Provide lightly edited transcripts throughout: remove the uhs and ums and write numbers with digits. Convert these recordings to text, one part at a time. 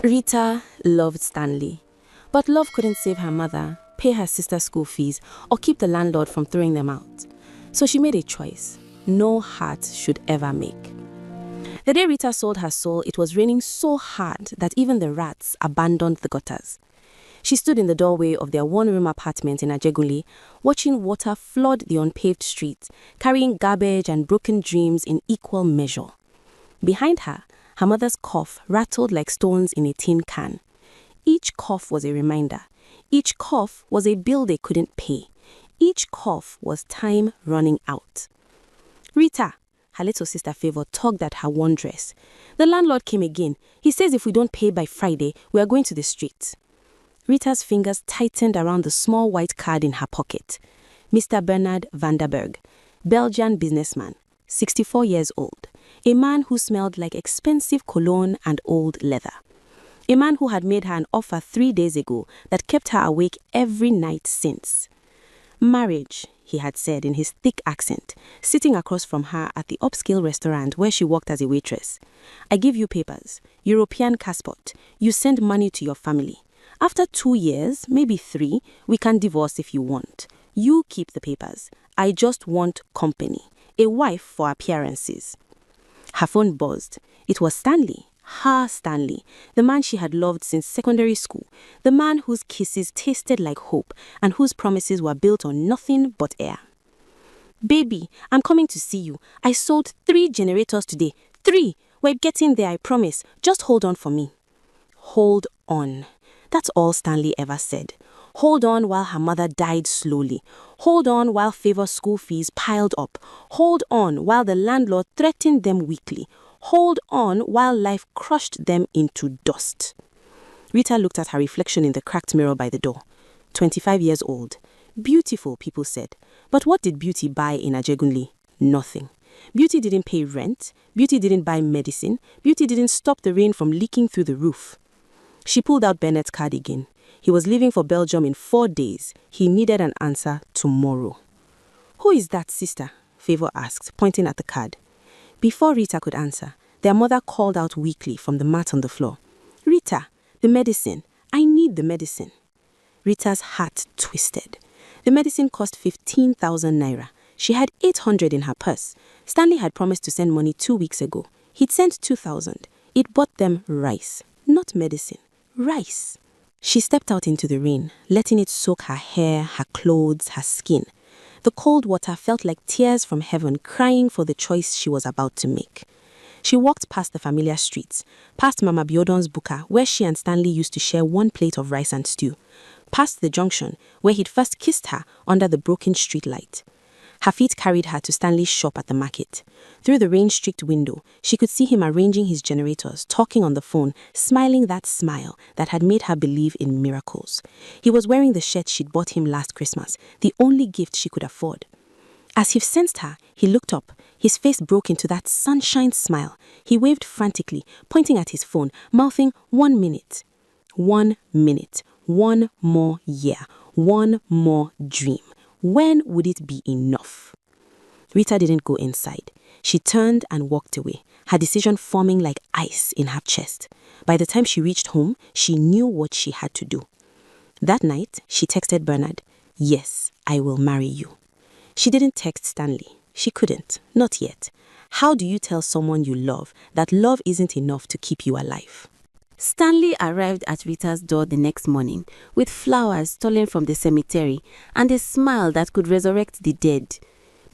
Rita loved Stanley, but love couldn't save her mother, pay her sister's school fees, or keep the landlord from throwing them out. So she made a choice no heart should ever make. The day Rita sold her soul, it was raining so hard that even the rats abandoned the gutters. She stood in the doorway of their one-room apartment in Ajegunle, watching water flood the unpaved streets, carrying garbage and broken dreams in equal measure. Behind her mother's cough rattled like stones in a tin can. Each cough was a reminder. Each cough was a bill they couldn't pay. Each cough was time running out. Rita, her little sister Favor, tugged at her one dress. The landlord came again. He says if we don't pay by Friday, we are going to the street. Rita's fingers tightened around the small white card in her pocket. Mr. Bernard Vanderberg, Belgian businessman, 64 years old. A man who smelled like expensive cologne and old leather. A man who had made her an offer 3 days ago that kept her awake every night since. Marriage, he had said in his thick accent, sitting across from her at the upscale restaurant where she worked as a waitress. I give you papers, European passport. You send money to your family. After 2 years, maybe 3, we can divorce if you want. You keep the papers. I just want company. A wife for appearances. Her phone buzzed. It was Stanley, her Stanley, the man she had loved since secondary school, the man whose kisses tasted like hope and whose promises were built on nothing but air. Baby, I'm coming to see you. I sold 3 generators today. 3! We're getting there, I promise. Just hold on for me. Hold on. That's all Stanley ever said. Hold on while her mother died slowly. Hold on while Favor's school fees piled up. Hold on while the landlord threatened them weekly. Hold on while life crushed them into dust. Rita looked at her reflection in the cracked mirror by the door. 25 years old. Beautiful, people said. But what did beauty buy in Ajegunle? Nothing. Beauty didn't pay rent. Beauty didn't buy medicine. Beauty didn't stop the rain from leaking through the roof. She pulled out Bennett's card again. He was leaving for Belgium in 4 days. He needed an answer tomorrow. Who is that, sister? Favor asked, pointing at the card. Before Rita could answer, their mother called out weakly from the mat on the floor. Rita, the medicine. I need the medicine. Rita's heart twisted. The medicine cost 15,000 naira. She had 800 in her purse. Stanley had promised to send money 2 weeks ago. He'd sent 2,000. It bought them rice, not medicine. Rice. She stepped out into the rain, letting it soak her hair, her clothes, her skin. The cold water felt like tears from heaven crying for the choice she was about to make. She walked past the familiar streets, past Mama Biodon's buka where she and Stanley used to share 1 plate of rice and stew, past the junction where he'd first kissed her under the broken street light. Her feet carried her to Stanley's shop at the market. Through the rain-streaked window, she could see him arranging his generators, talking on the phone, smiling that smile that had made her believe in miracles. He was wearing the shirt she'd bought him last Christmas, the only gift she could afford. As he sensed her, he looked up. His face broke into that sunshine smile. He waved frantically, pointing at his phone, mouthing 1 minute. 1 minute. 1 more year. 1 more dream. When would it be enough? Rita didn't go inside. She turned and walked away, her decision forming like ice in her chest. By the time she reached home, she knew what she had to do. That night, she texted Bernard, "Yes, I will marry you." She didn't text Stanley. She couldn't, not yet. How do you tell someone you love that love isn't enough to keep you alive? Stanley arrived at Rita's door the next morning with flowers stolen from the cemetery and a smile that could resurrect the dead.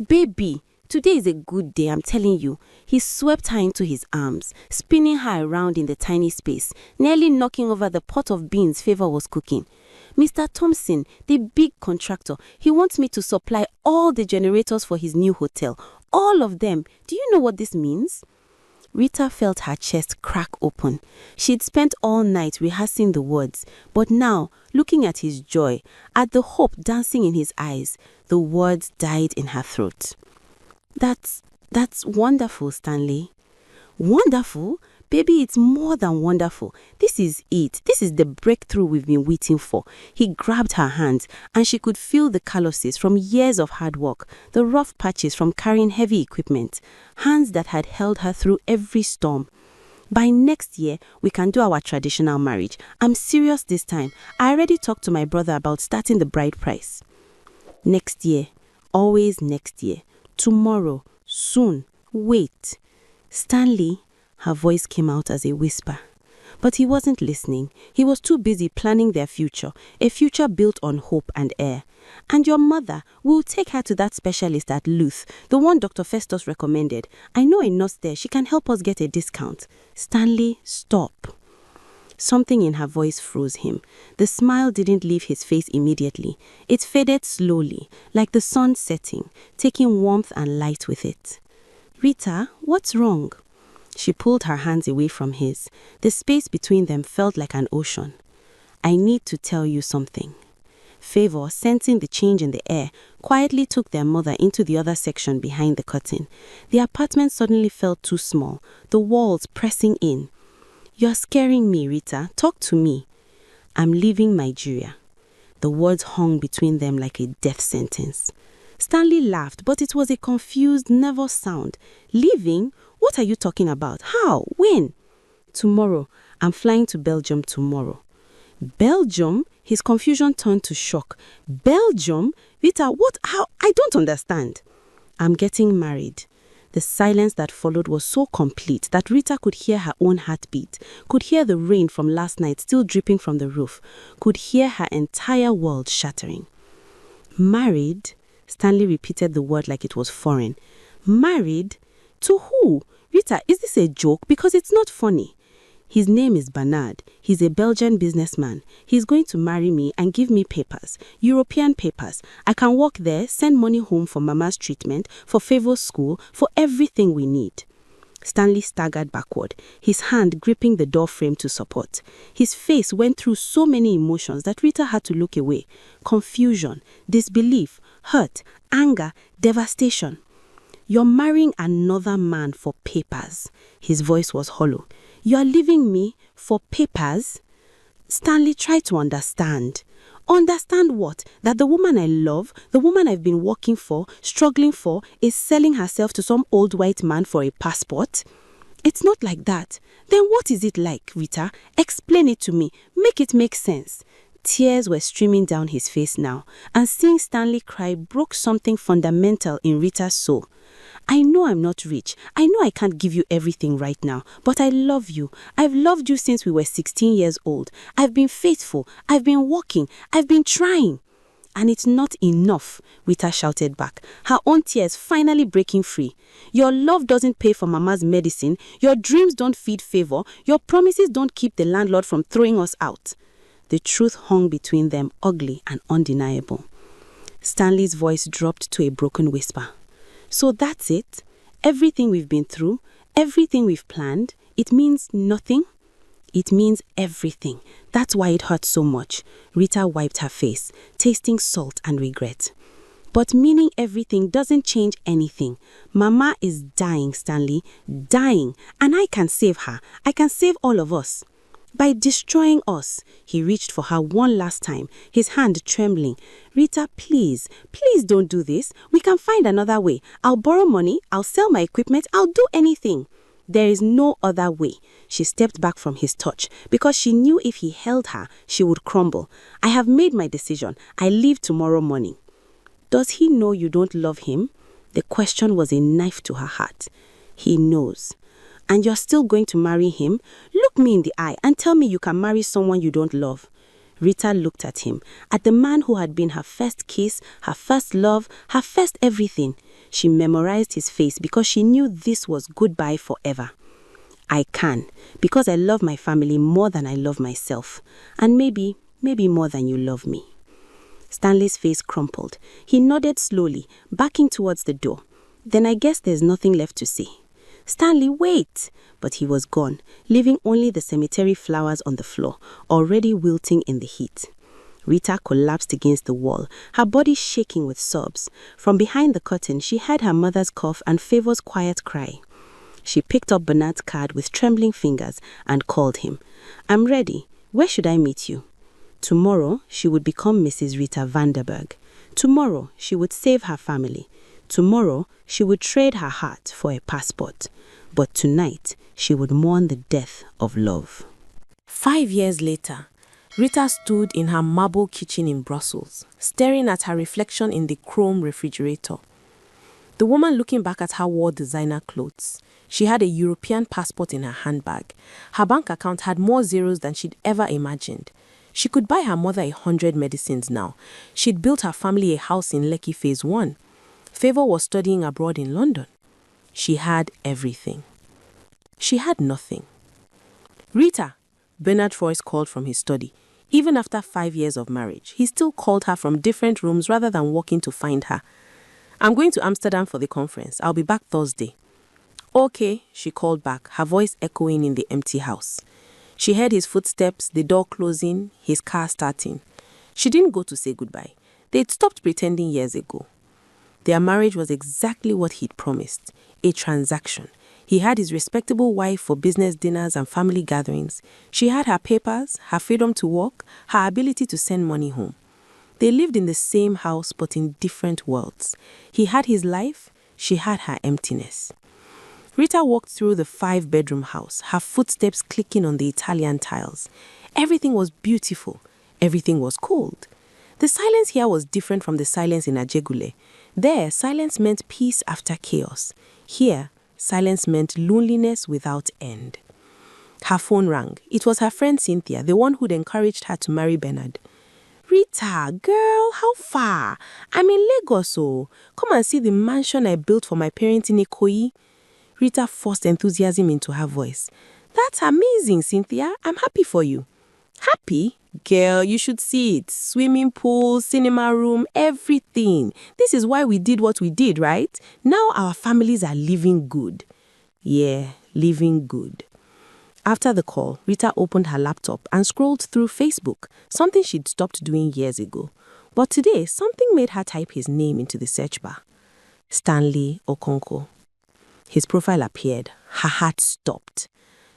Baby, today is a good day, I'm telling you. He swept her into his arms, spinning her around in the tiny space, nearly knocking over the pot of beans Favor was cooking. Mr. Thompson, the big contractor, he wants me to supply all the generators for his new hotel. All of them. Do you know what this means? Rita felt her chest crack open. She'd spent all night rehearsing the words, but now, looking at his joy, at the hope dancing in his eyes, the words died in her throat. That's wonderful, Stanley. Wonderful? Baby, it's more than wonderful. This is it. This is the breakthrough we've been waiting for. He grabbed her hands, and she could feel the calluses from years of hard work, the rough patches from carrying heavy equipment, hands that had held her through every storm. By next year, we can do our traditional marriage. I'm serious this time. I already talked to my brother about starting the bride price. Next year. Always next year. Tomorrow. Soon. Wait. Stanley, her voice came out as a whisper. But he wasn't listening. He was too busy planning their future, a future built on hope and air. And your mother, we'll take her to that specialist at Luth, the one Dr. Festus recommended. I know a nurse there. She can help us get a discount. Stanley, stop. Something in her voice froze him. The smile didn't leave his face immediately. It faded slowly, like the sun setting, taking warmth and light with it. Rita, what's wrong? She pulled her hands away from his. The space between them felt like an ocean. I need to tell you something. Favor, sensing the change in the air, quietly took their mother into the other section behind the curtain. The apartment suddenly felt too small, the walls pressing in. You're scaring me, Rita. Talk to me. I'm leaving Nigeria. The words hung between them like a death sentence. Stanley laughed, but it was a confused, nervous sound. Leaving? What are you talking about? How? When? Tomorrow. I'm flying to Belgium tomorrow. Belgium? His confusion turned to shock. Belgium? Rita, what? How? I don't understand. I'm getting married. The silence that followed was so complete that Rita could hear her own heartbeat, could hear the rain from last night still dripping from the roof, could hear her entire world shattering. Married? Stanley repeated the word like it was foreign. Married? To who? Rita, is this a joke? Because it's not funny. His name is Bernard. He's a Belgian businessman. He's going to marry me and give me papers, European papers. I can work there, send money home for Mama's treatment, for Favor's school, for everything we need. Stanley staggered backward, his hand gripping the door frame to support. His face went through so many emotions that Rita had to look away. Confusion, disbelief, hurt, anger, devastation. You're marrying another man for papers. His voice was hollow. You're leaving me for papers? Stanley, try to understand. Understand what? That the woman I love, the woman I've been working for, struggling for, is selling herself to some old white man for a passport? It's not like that. Then what is it like, Rita? Explain it to me. Make it make sense. Tears were streaming down his face now, and seeing Stanley cry broke something fundamental in Rita's soul. I know I'm not rich. I know I can't give you everything right now, but I love you. I've loved you since we were 16 years old. I've been faithful. I've been working. I've been trying. And it's not enough, Rita shouted back, her own tears finally breaking free. Your love doesn't pay for Mama's medicine. Your dreams don't feed Favor. Your promises don't keep the landlord from throwing us out. The truth hung between them, ugly and undeniable. Stanley's voice dropped to a broken whisper. So that's it? Everything we've been through, everything we've planned, it means nothing? It means everything. That's why it hurts so much. Rita wiped her face, tasting salt and regret. But meaning everything doesn't change anything. Mama is dying, Stanley, dying, and I can save her. I can save all of us. By destroying us, he reached for her one last time, his hand trembling. Rita, please don't do this. We can find another way. I'll borrow money, I'll sell my equipment, I'll do anything. There is no other way. She stepped back from his touch because she knew if he held her, she would crumble. I have made my decision. I leave tomorrow morning. Does he know you don't love him? The question was a knife to her heart. He knows. And you're still going to marry him? Look me in the eye and tell me you can marry someone you don't love. Rita looked at him, at the man who had been her first kiss, her first love, her first everything. She memorized his face because she knew this was goodbye forever. I can, because I love my family more than I love myself. And maybe more than you love me. Stanley's face crumpled. He nodded slowly, backing towards the door. Then I guess there's nothing left to say. Stanley, wait! But he was gone, leaving only the cemetery flowers on the floor, already wilting in the heat. Rita collapsed against the wall, her body shaking with sobs. From behind the curtain, she heard her mother's cough and Favor's quiet cry. She picked up Bernard's card with trembling fingers and called him. I'm ready. Where should I meet you? Tomorrow, she would become Mrs. Rita Vanderberg. Tomorrow, she would save her family. Tomorrow, she would trade her heart for a passport. but tonight she would mourn the death of love. 5 years later, Rita stood in her marble kitchen in Brussels, staring at her reflection in the chrome refrigerator. The woman looking back at her wore designer clothes. She had a European passport in her handbag. Her bank account had more zeros than she'd ever imagined. She could buy her mother 100 medicines now. She'd built her family a house in Lekki Phase 1. Favor was studying abroad in London. She had everything. She had nothing. Rita, Bernard Royce called from his study. Even after 5 years of marriage, he still called her from different rooms rather than walking to find her. I'm going to Amsterdam for the conference. I'll be back Thursday. Okay, she called back, her voice echoing in the empty house. She heard his footsteps, the door closing, his car starting. She didn't go to say goodbye. They'd stopped pretending years ago. Their marriage was exactly what he'd promised, a transaction. He had his respectable wife for business dinners and family gatherings. She had her papers, her freedom to work, her ability to send money home. They lived in the same house but in different worlds. He had his life, she had her emptiness. Rita walked through the 5-bedroom house, her footsteps clicking on the Italian tiles. Everything was beautiful. Everything was cold. The silence here was different from the silence in Ajegule. There, silence meant peace after chaos. Here, silence meant loneliness without end. Her phone rang. It was her friend Cynthia, the one who'd encouraged her to marry Bernard. Rita, girl, how far? I'm in Lagos, oh. Come and see the mansion I built for my parents in Ikoyi. Rita forced enthusiasm into her voice. That's amazing, Cynthia. I'm happy for you. Happy? Girl, you should see it. Swimming pool, cinema room, everything. This is why we did what we did, right? Now our families are living good. Yeah, living good. After the call, Rita opened her laptop and scrolled through Facebook, something she'd stopped doing years ago. But today, something made her type his name into the search bar. Stanley Okonkwo. His profile appeared. Her heart stopped.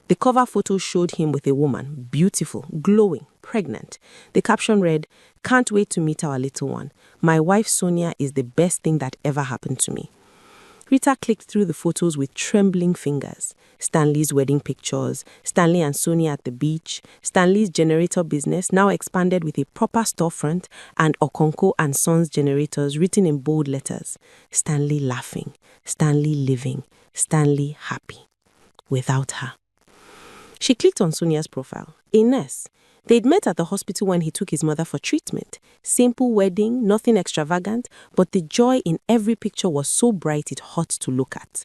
The cover photo showed him with a woman, beautiful, glowing, pregnant. The caption read, "Can't wait to meet our little one. My wife Sonia is the best thing that ever happened to me." Rita clicked through the photos with trembling fingers. Stanley's wedding pictures, Stanley and Sonia at the beach, Stanley's generator business now expanded with a proper storefront, and Okonkwo and Sons generators written in bold letters. Stanley laughing, Stanley living, Stanley happy. Without her. She clicked on Sonia's profile, a nurse. They'd met at the hospital when he took his mother for treatment. Simple wedding, nothing extravagant, but the joy in every picture was so bright it hurt to look at.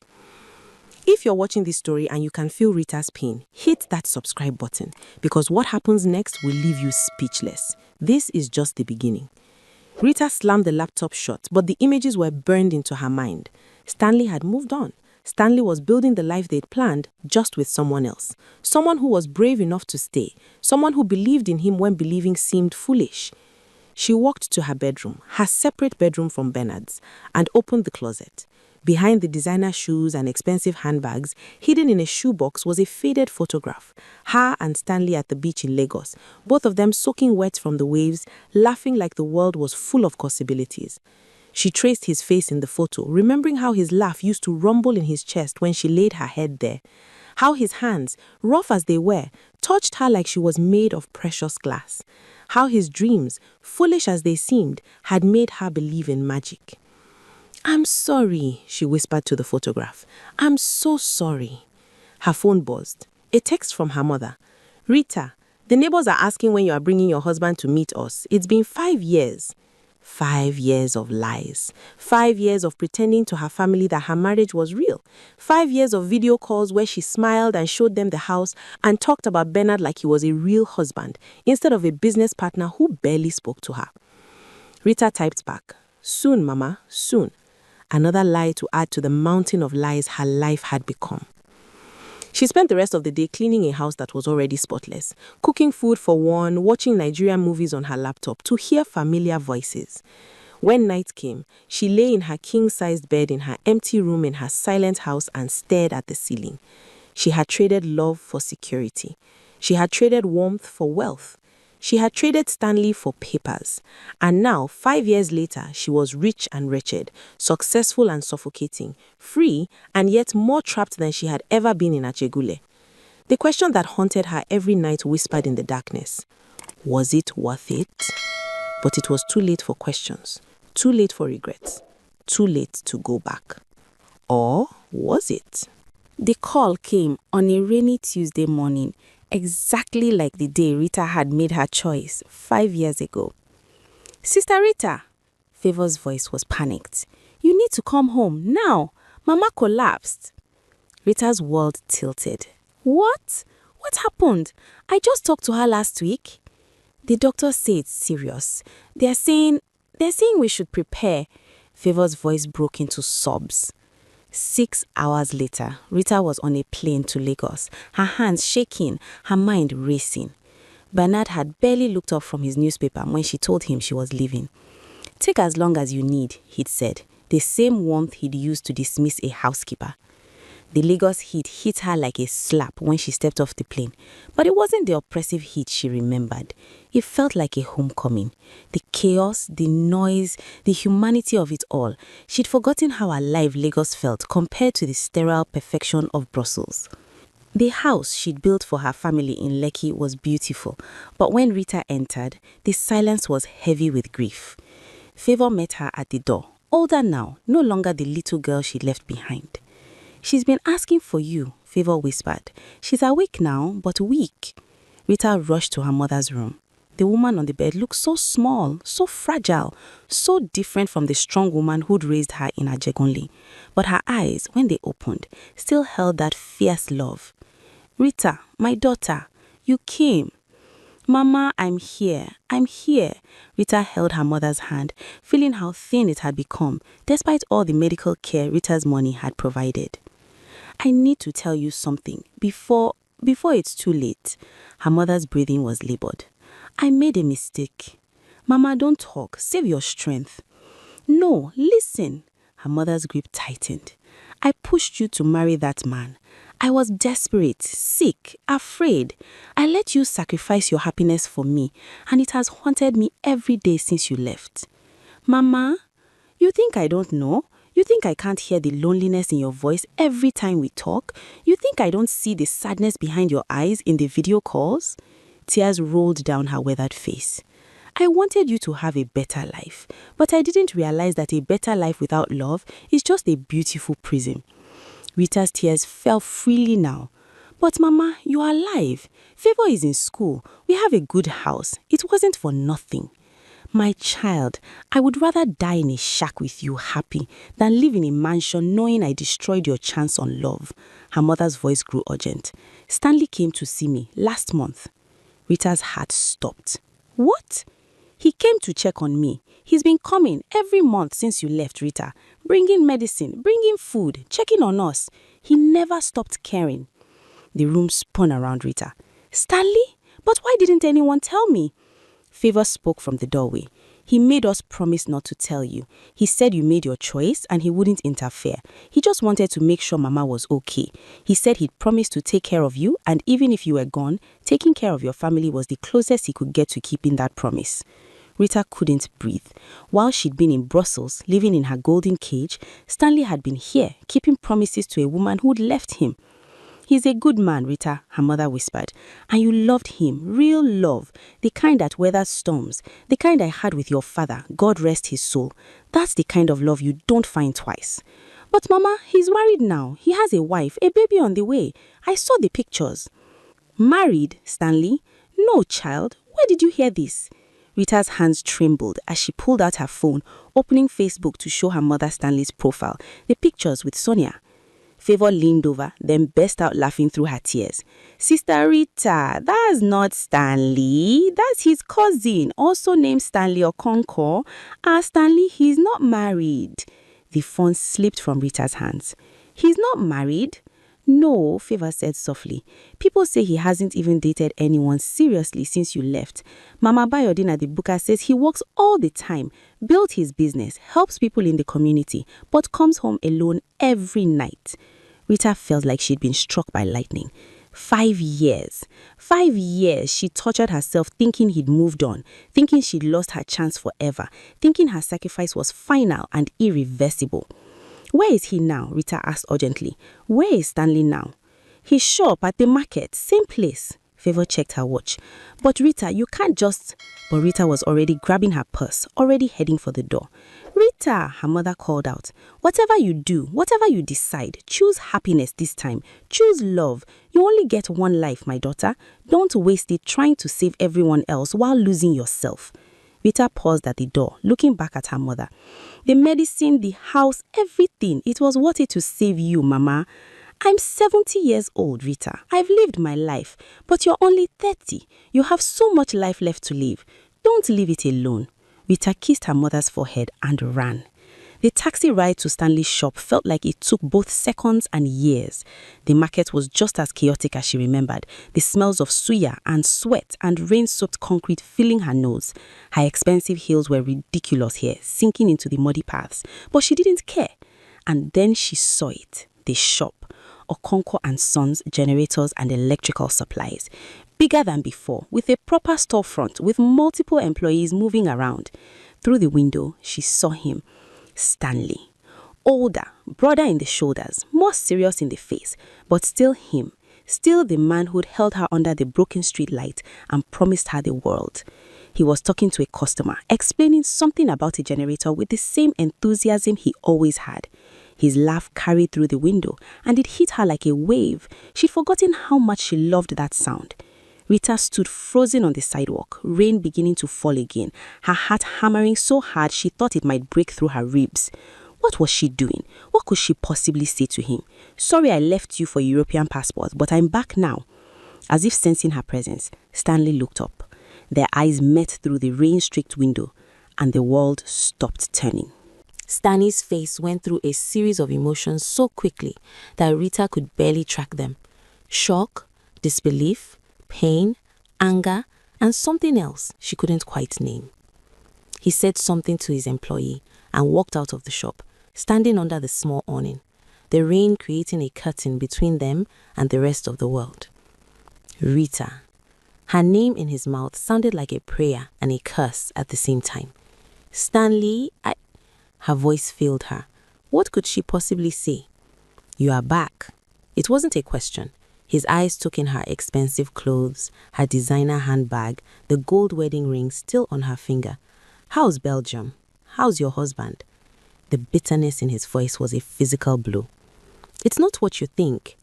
If you're watching this story and you can feel Rita's pain, hit that subscribe button, because what happens next will leave you speechless. This is just the beginning. Rita slammed the laptop shut, but the images were burned into her mind. Stanley had moved on. Stanley was building the life they'd planned, just with someone else. Someone who was brave enough to stay. Someone who believed in him when believing seemed foolish. She walked to her bedroom, her separate bedroom from Bernard's, and opened the closet. Behind the designer shoes and expensive handbags, hidden in a shoebox was a faded photograph. Her and Stanley at the beach in Lagos, both of them soaking wet from the waves, laughing like the world was full of possibilities. She traced his face in the photo, remembering how his laugh used to rumble in his chest when she laid her head there. How his hands, rough as they were, touched her like she was made of precious glass. How his dreams, foolish as they seemed, had made her believe in magic. "I'm sorry," she whispered to the photograph. "I'm so sorry." Her phone buzzed. A text from her mother. "Rita, the neighbors are asking when you are bringing your husband to meet us. It's been 5 years. 5 years of lies. 5 years of pretending to her family that her marriage was real. 5 years of video calls where she smiled and showed them the house and talked about Bernard like he was a real husband instead of a business partner who barely spoke to her. Rita typed back, "Soon, Mama, soon." Another lie to add to the mountain of lies her life had become. She spent the rest of the day cleaning a house that was already spotless, cooking food for one, watching Nigerian movies on her laptop to hear familiar voices. When night came, she lay in her king-sized bed in her empty room in her silent house and stared at the ceiling. She had traded love for security. She had traded warmth for wealth. She had traded Stanley for papers, and now, 5 years later, she was rich and wretched, successful and suffocating, free and yet more trapped than she had ever been in Achegule. The question that haunted her every night whispered in the darkness, was it worth it? But it was too late for questions, too late for regrets, too late to go back. Or was it? The call came on a rainy Tuesday morning, exactly like the day Rita had made her choice 5 years ago. "Sister Rita," Favor's voice was panicked. "You need to come home now. Mama collapsed." Rita's world tilted. "What? What happened? I just talked to her last week." "The doctors say it's serious. They're saying we should prepare." Favor's voice broke into sobs. 6 hours later, Rita was on a plane to Lagos, her hands shaking, her mind racing. Bernard had barely looked up from his newspaper when she told him she was leaving. "Take as long as you need," he'd said, the same warmth he'd used to dismiss a housekeeper. The Lagos heat hit her like a slap when she stepped off the plane, but it wasn't the oppressive heat she remembered. It felt like a homecoming. The chaos, the noise, the humanity of it all. She'd forgotten how alive Lagos felt compared to the sterile perfection of Brussels. The house she'd built for her family in Lekki was beautiful, but when Rita entered, the silence was heavy with grief. Favor met her at the door, older now, no longer the little girl she left behind. "She's been asking for you," Favor whispered. "She's awake now, but weak." Rita rushed to her mother's room. The woman on the bed looked so small, so fragile, so different from the strong woman who'd raised her in Ajegunle. But her eyes, when they opened, still held that fierce love. "Rita, my daughter, you came." "Mama, I'm here. I'm here." Rita held her mother's hand, feeling how thin it had become, despite all the medical care Rita's money had provided. "I need to tell you something before it's too late." Her mother's breathing was labored. "I made a mistake." "Mama, don't talk. Save your strength." "No, listen." Her mother's grip tightened. "I pushed you to marry that man. I was desperate, sick, afraid. I let you sacrifice your happiness for me, and it has haunted me every day since you left." "Mama, you think I don't know? You think I can't hear the loneliness in your voice every time we talk? You think I don't see the sadness behind your eyes in the video calls?" Tears rolled down her weathered face. "I wanted you to have a better life, but I didn't realize that a better life without love is just a beautiful prison." Rita's tears fell freely now. "But Mama, you are alive. Favor is in school. We have a good house. It wasn't for nothing." "My child, I would rather die in a shack with you happy than live in a mansion knowing I destroyed your chance on love." Her mother's voice grew urgent. "Stanley came to see me last month." Rita's heart stopped. "What?" "He came to check on me. He's been coming every month since you left, Rita. Bringing medicine, bringing food, checking on us. He never stopped caring." The room spun around Rita. "Stanley? But why didn't anyone tell me?" Favor spoke from the doorway. "He made us promise not to tell you. He said you made your choice and he wouldn't interfere. He just wanted to make sure Mama was okay. He said he'd promised to take care of you, and even if you were gone, taking care of your family was the closest he could get to keeping that promise." Rita couldn't breathe. While she'd been in Brussels, living in her golden cage, Stanley had been here, keeping promises to a woman who'd left him. "He's a good man, Rita," her mother whispered. "And you loved him, real love, the kind that weathers storms, the kind I had with your father, God rest his soul. That's the kind of love you don't find twice." "But Mama, he's married now. He has a wife, a baby on the way. I saw the pictures." "Married, Stanley? No, child. Where did you hear this?" Rita's hands trembled as she pulled out her phone, opening Facebook to show her mother Stanley's profile, the pictures with Sonia. Favor leaned over, then burst out laughing through her tears. "Sister Rita, that's not Stanley. That's his cousin, also named Stanley Okonkwo. Stanley, he's not married." The phone slipped from Rita's hands. "He's not married?" "No," Favor said softly. "People say he hasn't even dated anyone seriously since you left. Mama Bayodin at the Buka says he works all the time, built his business, helps people in the community, but comes home alone every night." Rita felt like she'd been struck by lightning. 5 years. 5 years she tortured herself thinking he'd moved on, thinking she'd lost her chance forever, thinking her sacrifice was final and irreversible. Where is he now? Rita asked urgently. Where is Stanley now? His shop at the market, same place. Favor checked her watch. But Rita, you can't just... But Rita was already grabbing her purse, already heading for the door. Rita, her mother called out. Whatever you do, whatever you decide, choose happiness this time. Choose love. You only get one life, my daughter. Don't waste it trying to save everyone else while losing yourself. Rita paused at the door, looking back at her mother. The medicine, the house, everything. It was worth it to save you, Mama. I'm 70 years old, Rita. I've lived my life, but you're only 30. You have so much life left to live. Don't leave it alone. Rita kissed her mother's forehead and ran. The taxi ride to Stanley's shop felt like it took both seconds and years. The market was just as chaotic as she remembered, the smells of suya and sweat and rain-soaked concrete filling her nose. Her expensive heels were ridiculous here, sinking into the muddy paths, but she didn't care. And then she saw it, the shop. Okonkwo and Sons generators and electrical supplies. Bigger than before, with a proper storefront with multiple employees moving around. Through the window, she saw him, Stanley. Older, broader in the shoulders, more serious in the face, but still him. Still the man who'd held her under the broken street light and promised her the world. He was talking to a customer, explaining something about a generator with the same enthusiasm he always had. His laugh carried through the window, and it hit her like a wave. She'd forgotten how much she loved that sound. Rita stood frozen on the sidewalk, rain beginning to fall again, her heart hammering so hard she thought it might break through her ribs. What was she doing? What could she possibly say to him? Sorry I left you for a European passport, but I'm back now. As if sensing her presence, Stanley looked up. Their eyes met through the rain-streaked window, and the world stopped turning. Stanley's face went through a series of emotions so quickly that Rita could barely track them. Shock, disbelief, pain, anger, and something else she couldn't quite name. He said something to his employee and walked out of the shop, standing under the small awning, the rain creating a curtain between them and the rest of the world. Rita. Her name in his mouth sounded like a prayer and a curse at the same time. Stanley, Her voice failed her. What could she possibly say? You are back. It wasn't a question. His eyes took in her expensive clothes, her designer handbag, the gold wedding ring still on her finger. How's Belgium? How's your husband? The bitterness in his voice was a physical blow. It's not what you think.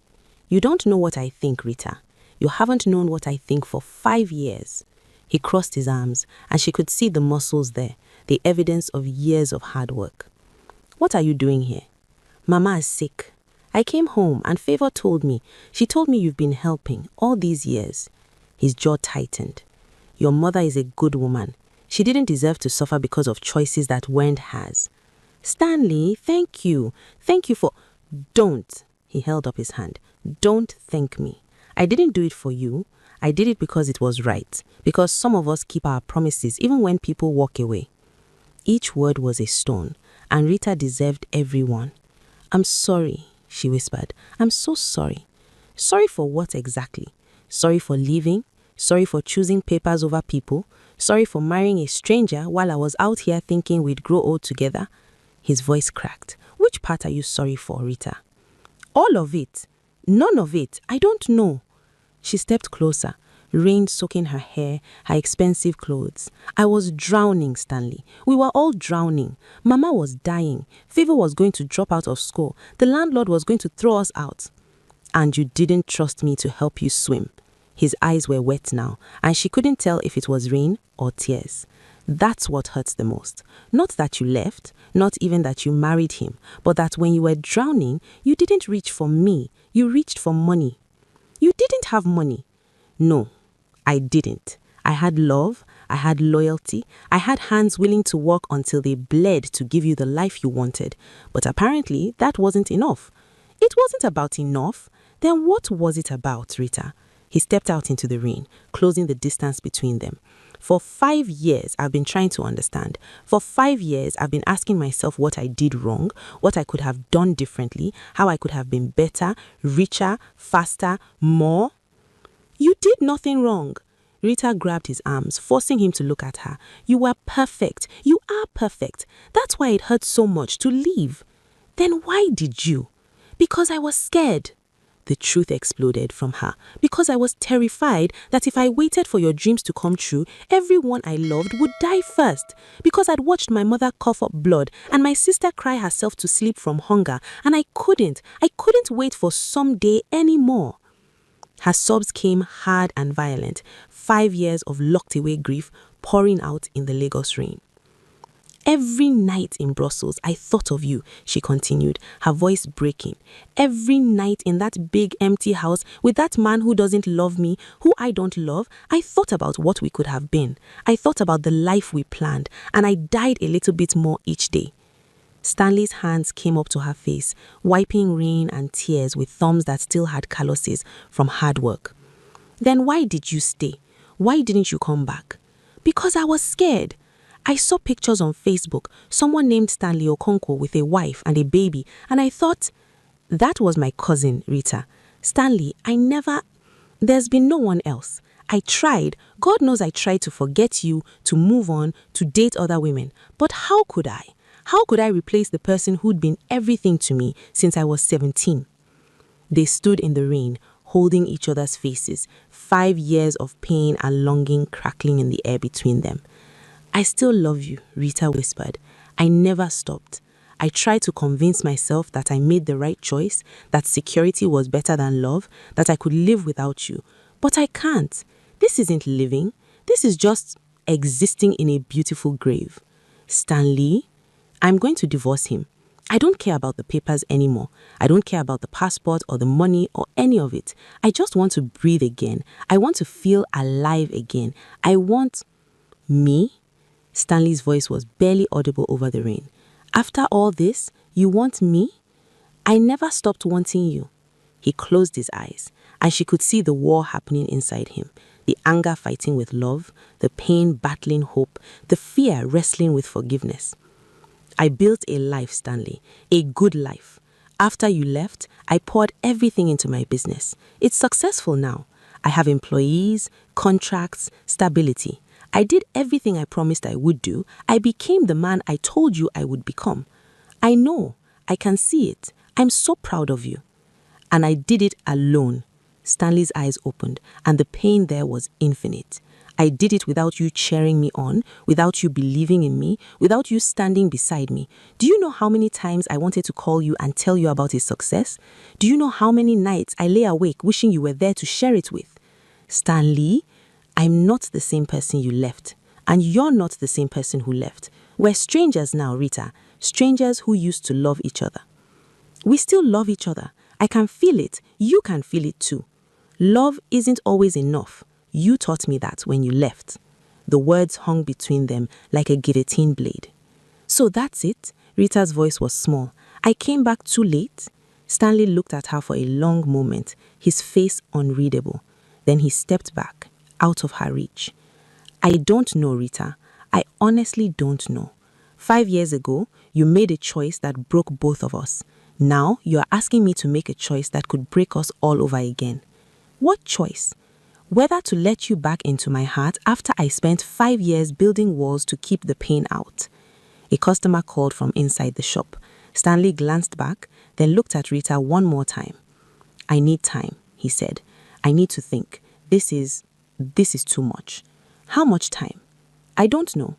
You don't know what I think, Rita. You haven't known what I think for 5 years. He crossed his arms, and she could see the muscles there, the evidence of years of hard work. What are you doing here? Mama is sick. I came home and Favor told me. She told me you've been helping all these years. His jaw tightened. Your mother is a good woman. She didn't deserve to suffer because of choices that weren't hers. Stanley, thank you. Thank you for... Don't. He held up his hand. Don't thank me. I didn't do it for you. I did it because it was right. Because some of us keep our promises even when people walk away. Each word was a stone, and Rita deserved every one. I'm sorry, she whispered. I'm so sorry. Sorry for what exactly? Sorry for leaving? Sorry for choosing papers over people? Sorry for marrying a stranger while I was out here thinking we'd grow old together? His voice cracked. Which part are you sorry for, Rita? All of it. None of it. I don't know. She stepped closer, rain soaking her hair, her expensive clothes. I was drowning, Stanley. We were all drowning. Mama was dying. Favor was going to drop out of school. The landlord was going to throw us out. And you didn't trust me to help you swim. His eyes were wet now, and she couldn't tell if it was rain or tears. That's what hurts the most. Not that you left, not even that you married him, but that when you were drowning, you didn't reach for me. You reached for money. You didn't have money. No, I didn't. I had love. I had loyalty. I had hands willing to work until they bled to give you the life you wanted. But apparently, that wasn't enough. It wasn't about enough. Then what was it about, Rita? He stepped out into the rain, closing the distance between them. For 5 years, I've been trying to understand. For 5 years, I've been asking myself what I did wrong, what I could have done differently, how I could have been better, richer, faster, more. You did nothing wrong. Rita grabbed his arms, forcing him to look at her. You were perfect. You are perfect. That's why it hurt so much to leave. Then why did you? Because I was scared. The truth exploded from her. Because I was terrified that if I waited for your dreams to come true, everyone I loved would die first. Because I'd watched my mother cough up blood and my sister cry herself to sleep from hunger, and I couldn't wait for some day anymore. Her sobs came hard and violent, 5 years of locked-away grief pouring out in the Lagos rain. Every night in Brussels, I thought of you, she continued, her voice breaking. Every night in that big empty house with that man who doesn't love me, who I don't love, I thought about what we could have been. I thought about the life we planned, and I died a little bit more each day. Stanley's hands came up to her face, wiping rain and tears with thumbs that still had calluses from hard work. Then why did you stay? Why didn't you come back? Because I was scared. I saw pictures on Facebook, someone named Stanley Okonkwo with a wife and a baby, and I thought, that was my cousin, Rita. Stanley, there's been no one else. I tried, God knows I tried to forget you, to move on, to date other women. But how could I? How could I replace the person who'd been everything to me since I was 17? They stood in the rain, holding each other's faces, 5 years of pain and longing crackling in the air between them. I still love you, Rita whispered. I never stopped. I tried to convince myself that I made the right choice, that security was better than love, that I could live without you. But I can't. This isn't living. This is just existing in a beautiful grave. Stanley, I'm going to divorce him. I don't care about the papers anymore. I don't care about the passport or the money or any of it. I just want to breathe again. I want to feel alive again. I want me. Stanley's voice was barely audible over the rain. After all this, you want me? I never stopped wanting you. He closed his eyes, and she could see the war happening inside him, the anger fighting with love, the pain battling hope, the fear wrestling with forgiveness. I built a life, Stanley, a good life. After you left, I poured everything into my business. It's successful now. I have employees, contracts, stability. I did everything I promised I would do. I became the man I told you I would become. I know. I can see it. I'm so proud of you. And I did it alone. Stanley's eyes opened, and the pain there was infinite. I did it without you cheering me on, without you believing in me, without you standing beside me. Do you know how many times I wanted to call you and tell you about his success? Do you know how many nights I lay awake wishing you were there to share it with? Stanley, I'm not the same person you left, and you're not the same person who left. We're strangers now, Rita, strangers who used to love each other. We still love each other. I can feel it. You can feel it too. Love isn't always enough. You taught me that when you left. The words hung between them like a guillotine blade. So that's it? Rita's voice was small. I came back too late? Stanley looked at her for a long moment, his face unreadable. Then he stepped back, out of her reach. I don't know, Rita. I honestly don't know. 5 years ago, you made a choice that broke both of us. Now, you're asking me to make a choice that could break us all over again. What choice? Whether to let you back into my heart after I spent 5 years building walls to keep the pain out. A customer called from inside the shop. Stanley glanced back, then looked at Rita one more time. I need time, he said. I need to think. This is too much. How much time? I don't know.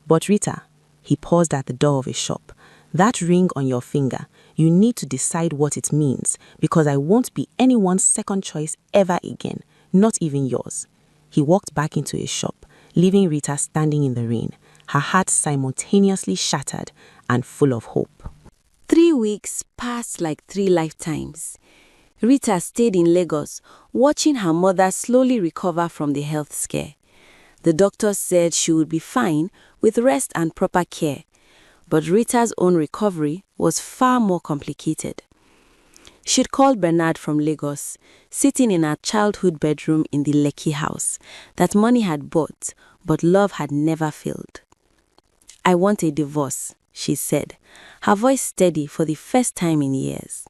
But Rita, he paused at the door of a shop. That ring on your finger, you need to decide what it means, because I won't be anyone's second choice ever again, not even yours. He walked back into his shop, leaving Rita standing in the rain, her heart simultaneously shattered and full of hope. 3 weeks passed like 3 lifetimes. Rita stayed in Lagos, watching her mother slowly recover from the health scare. The doctors said she would be fine with rest and proper care, but Rita's own recovery was far more complicated. She'd called Bernard from Lagos, sitting in her childhood bedroom in the Lekki house that money had bought, but love had never filled. I want a divorce, she said, her voice steady for the first time in years.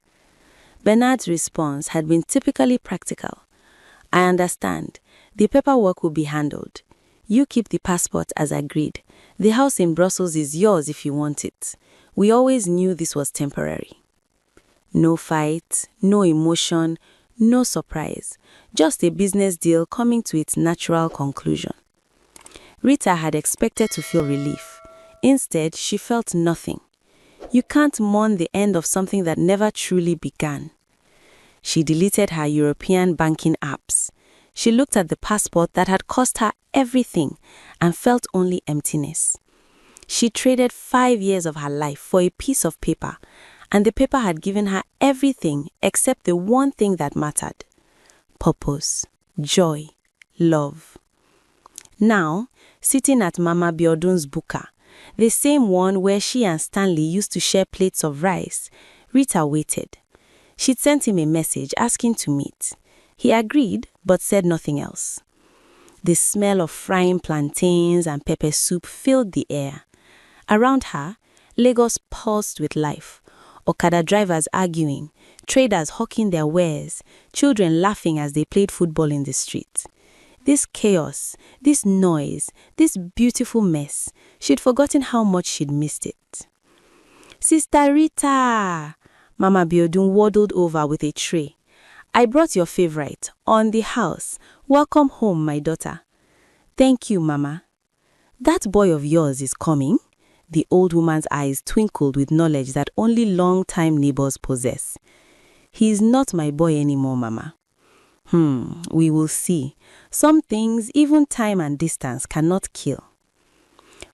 Bernard's response had been typically practical. I understand. The paperwork will be handled. You keep the passport as agreed. The house in Brussels is yours if you want it. We always knew this was temporary. No fight, no emotion, no surprise. Just a business deal coming to its natural conclusion. Rita had expected to feel relief. Instead, she felt nothing. You can't mourn the end of something that never truly began. She deleted her European banking apps. She looked at the passport that had cost her everything and felt only emptiness. She traded 5 years of her life for a piece of paper, and the paper had given her everything except the one thing that mattered: purpose, joy, love. Now, sitting at Mama Biodun's buka, the same one where she and Stanley used to share plates of rice, Rita waited. She'd sent him a message asking to meet. He agreed, but said nothing else. The smell of frying plantains and pepper soup filled the air. Around her, Lagos pulsed with life. Okada drivers arguing, traders hawking their wares, children laughing as they played football in the street. This chaos, this noise, this beautiful mess, she'd forgotten how much she'd missed it. "Sister Rita!" Mama Biodun waddled over with a tray. "I brought your favorite, on the house. Welcome home, my daughter." "Thank you, Mama." "That boy of yours is coming?" The old woman's eyes twinkled with knowledge that only long-time neighbors possess. "He is not my boy anymore, Mama." We will see. Some things, even time and distance, cannot kill."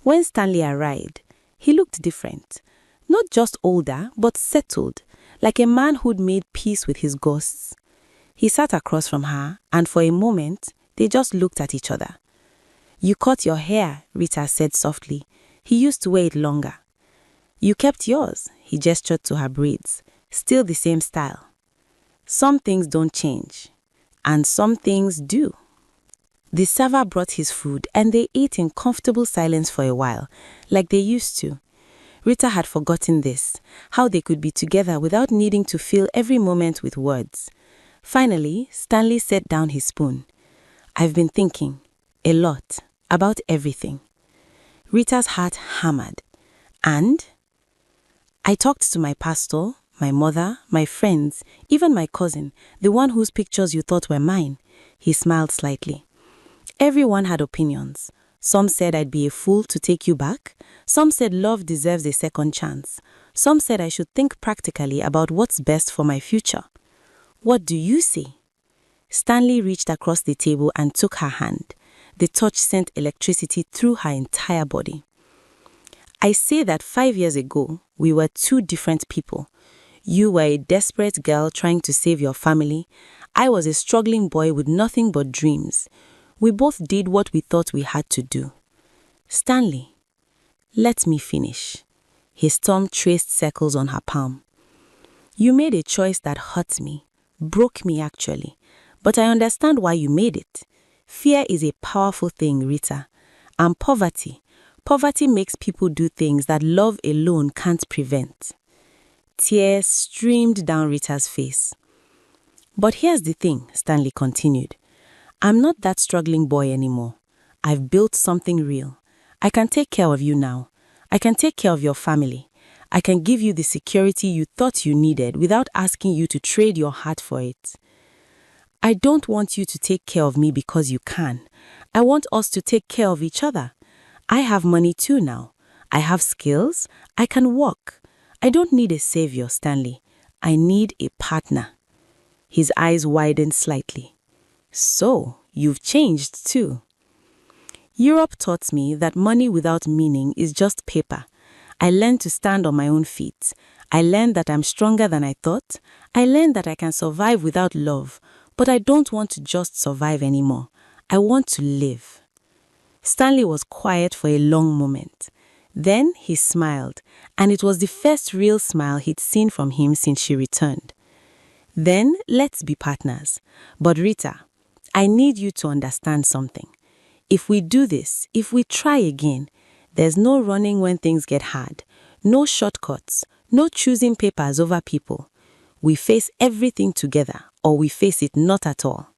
When Stanley arrived, he looked different. Not just older, but settled, like a man who'd made peace with his ghosts. He sat across from her, and for a moment, they just looked at each other. "You cut your hair," Rita said softly. "He used to wear it longer." "You kept yours," he gestured to her braids. "Still the same style." Some things don't change, and some things do. The server brought his food, and they ate in comfortable silence for a while, like they used to. Rita had forgotten this, how they could be together without needing to fill every moment with words. Finally, Stanley set down his spoon. "I've been thinking, a lot, about everything." Rita's heart hammered. "And?" "I talked to my pastor, my mother, my friends, even my cousin, the one whose pictures you thought were mine." He smiled slightly. "Everyone had opinions. Some said I'd be a fool to take you back. Some said love deserves a second chance. Some said I should think practically about what's best for my future. What do you say?" Stanley reached across the table and took her hand. The touch sent electricity through her entire body. "I say that 5 years ago, we were two different people. You were a desperate girl trying to save your family. I was a struggling boy with nothing but dreams. We both did what we thought we had to do." "Stanley, let me finish." His thumb traced circles on her palm. "You made a choice that hurt me, broke me actually, but I understand why you made it. Fear is a powerful thing, Rita. And poverty makes people do things that love alone can't prevent." Tears streamed down Rita's face. "But here's the thing," Stanley continued. "I'm not that struggling boy anymore. I've built something real. I can take care of you now. I can take care of your family. I can give you the security you thought you needed without asking you to trade your heart for it. I don't want you to take care of me because you can. I want us to take care of each other. I have money too now. I have skills. I can work. I don't need a savior, Stanley. I need a partner." His eyes widened slightly. "So, you've changed too." "Europe taught me that money without meaning is just paper. I learned to stand on my own feet. I learned that I'm stronger than I thought. I learned that I can survive without love, but I don't want to just survive anymore. I want to live." Stanley was quiet for a long moment. Then he smiled, and it was the first real smile he'd seen from him since she returned. "Then let's be partners. But Rita, I need you to understand something. If we do this, if we try again, there's no running when things get hard, no shortcuts, no choosing papers over people. We face everything together, or we face it not at all.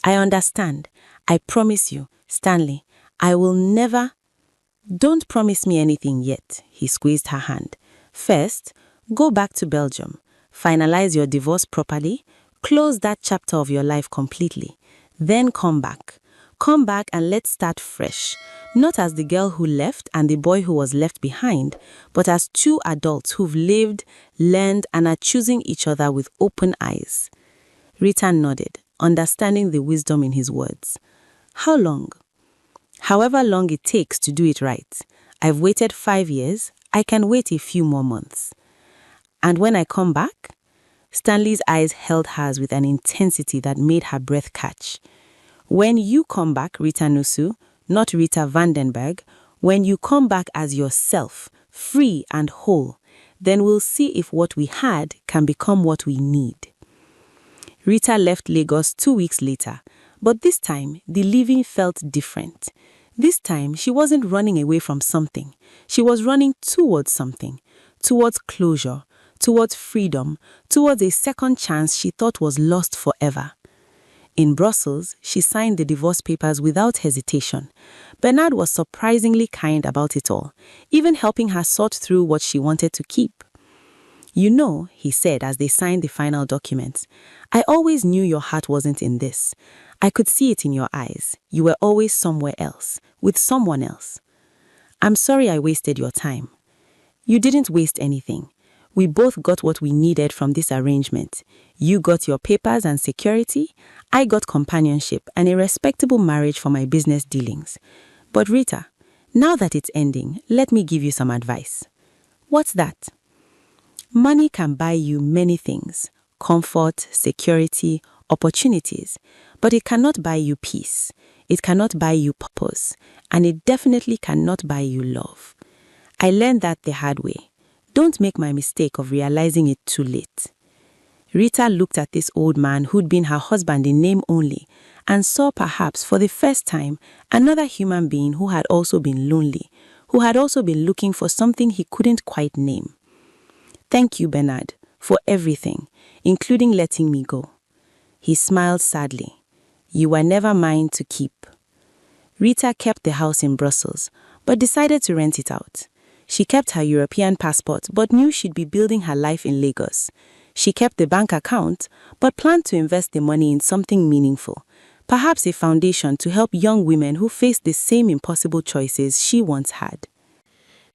I understand. I promise you, Stanley, I will never... Don't promise me anything yet, he squeezed her hand. First, go back to Belgium, finalize your divorce properly, close that chapter of your life completely. Then come back. Come back and let's start fresh. Not as the girl who left and the boy who was left behind, but as two adults who've lived, learned, and are choosing each other with open eyes. Rita nodded, understanding the wisdom in his words. How long? However long it takes to do it right. I've waited 5 years. I can wait a few more months. And when I come back? Stanley's eyes held hers with an intensity that made her breath catch. When you come back, Rita Nusu, not Rita Vandenberg, when you come back as yourself, free and whole, then we'll see if what we had can become what we need. Rita left Lagos 2 weeks later, but this time the leaving felt different. This time she wasn't running away from something. She was running towards something, towards closure, towards freedom, towards a second chance she thought was lost forever. In Brussels, she signed the divorce papers without hesitation. Bernard was surprisingly kind about it all, even helping her sort through what she wanted to keep. You know, he said as they signed the final documents, I always knew your heart wasn't in this. I could see it in your eyes. You were always somewhere else, with someone else. I'm sorry I wasted your time. You didn't waste anything. We both got what we needed from this arrangement. You got your papers and security. I got companionship and a respectable marriage for my business dealings. But Rita, now that it's ending, let me give you some advice. What's that? Money can buy you many things. Comfort, security, opportunities. But it cannot buy you peace. It cannot buy you purpose. And it definitely cannot buy you love. I learned that the hard way. Don't make my mistake of realizing it too late. Rita looked at this old man who'd been her husband in name only and saw perhaps for the first time another human being who had also been lonely, who had also been looking for something he couldn't quite name. Thank you, Bernard, for everything, including letting me go. He smiled sadly. You were never mine to keep. Rita kept the house in Brussels, but decided to rent it out. She kept her European passport, but knew she'd be building her life in Lagos. She kept the bank account, but planned to invest the money in something meaningful, perhaps a foundation to help young women who faced the same impossible choices she once had.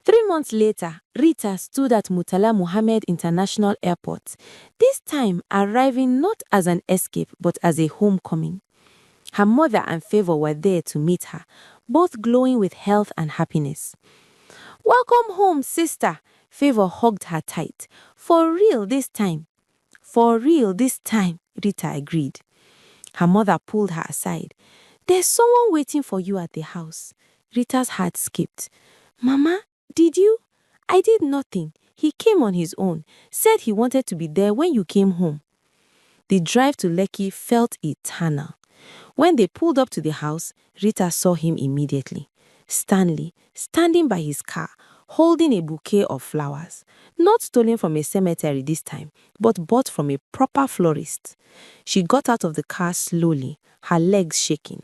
3 months later, Rita stood at Murtala Muhammed International Airport, this time arriving not as an escape but as a homecoming. Her mother and Favor were there to meet her, both glowing with health and happiness. Welcome home, sister. Favor hugged her tight. For real this time. For real this time, Rita agreed. Her mother pulled her aside. There's someone waiting for you at the house. Rita's heart skipped. Mama, did you? I did nothing. He came on his own, said he wanted to be there when you came home. The drive to Lekki felt eternal. When they pulled up to the house, Rita saw him immediately. Stanley, standing by his car, holding a bouquet of flowers, not stolen from a cemetery this time, but bought from a proper florist. She got out of the car slowly, her legs shaking.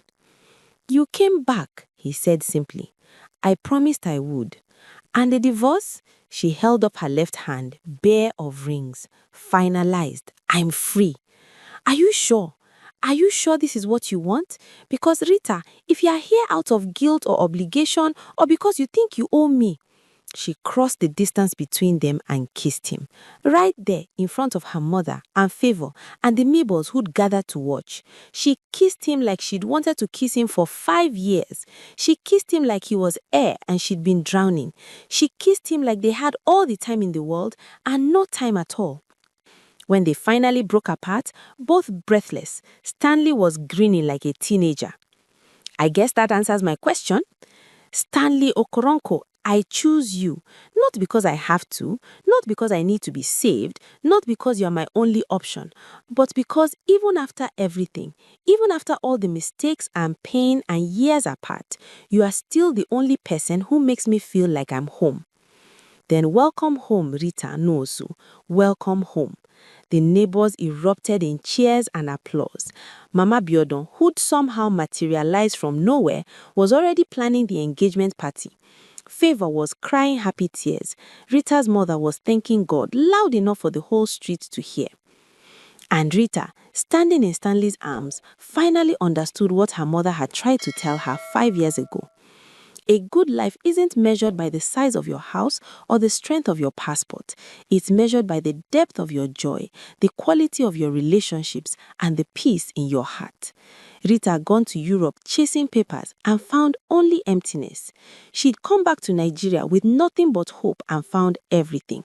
You came back, he said simply. I promised I would. And the divorce? She held up her left hand, bare of rings. Finalized. I'm free. Are you sure? Are you sure this is what you want? Because Rita, if you are here out of guilt or obligation or because you think you owe me. She crossed the distance between them and kissed him. Right there in front of her mother and Favor and the neighbors who'd gathered to watch. She kissed him like she'd wanted to kiss him for 5 years. She kissed him like he was air and she'd been drowning. She kissed him like they had all the time in the world and no time at all. When they finally broke apart, both breathless, Stanley was grinning like a teenager. I guess that answers my question. Stanley Okoronko, I choose you, not because I have to, not because I need to be saved, not because you're my only option, but because even after everything, even after all the mistakes and pain and years apart, you are still the only person who makes me feel like I'm home. Then welcome home, Rita Nosu. Welcome home. The neighbors erupted in cheers and applause. Mama Biodun, who'd somehow materialized from nowhere, was already planning the engagement party. Favor was crying happy tears. Rita's mother was thanking God loud enough for the whole street to hear. And Rita, standing in Stanley's arms, finally understood what her mother had tried to tell her 5 years ago. A good life isn't measured by the size of your house or the strength of your passport. It's measured by the depth of your joy, the quality of your relationships, and the peace in your heart. Rita had gone to Europe chasing papers and found only emptiness. She'd come back to Nigeria with nothing but hope and found everything.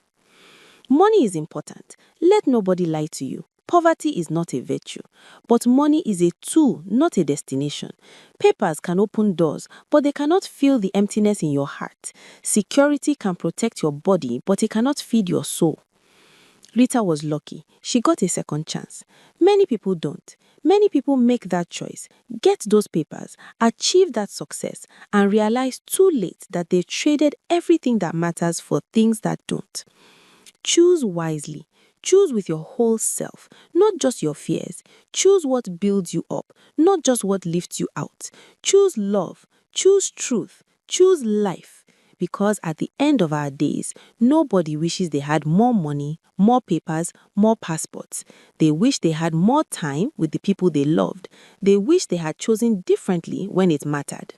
Money is important. Let nobody lie to you. Poverty is not a virtue, but money is a tool, not a destination. Papers can open doors, but they cannot fill the emptiness in your heart. Security can protect your body, but it cannot feed your soul. Rita was lucky. She got a second chance. Many people don't. Many people make that choice, get those papers, achieve that success, and realize too late that they've traded everything that matters for things that don't. Choose wisely. Choose with your whole self, not just your fears. Choose what builds you up, not just what lifts you out. Choose love. Choose truth. Choose life. Because at the end of our days, nobody wishes they had more money, more papers, more passports. They wish they had more time with the people they loved. They wish they had chosen differently when it mattered.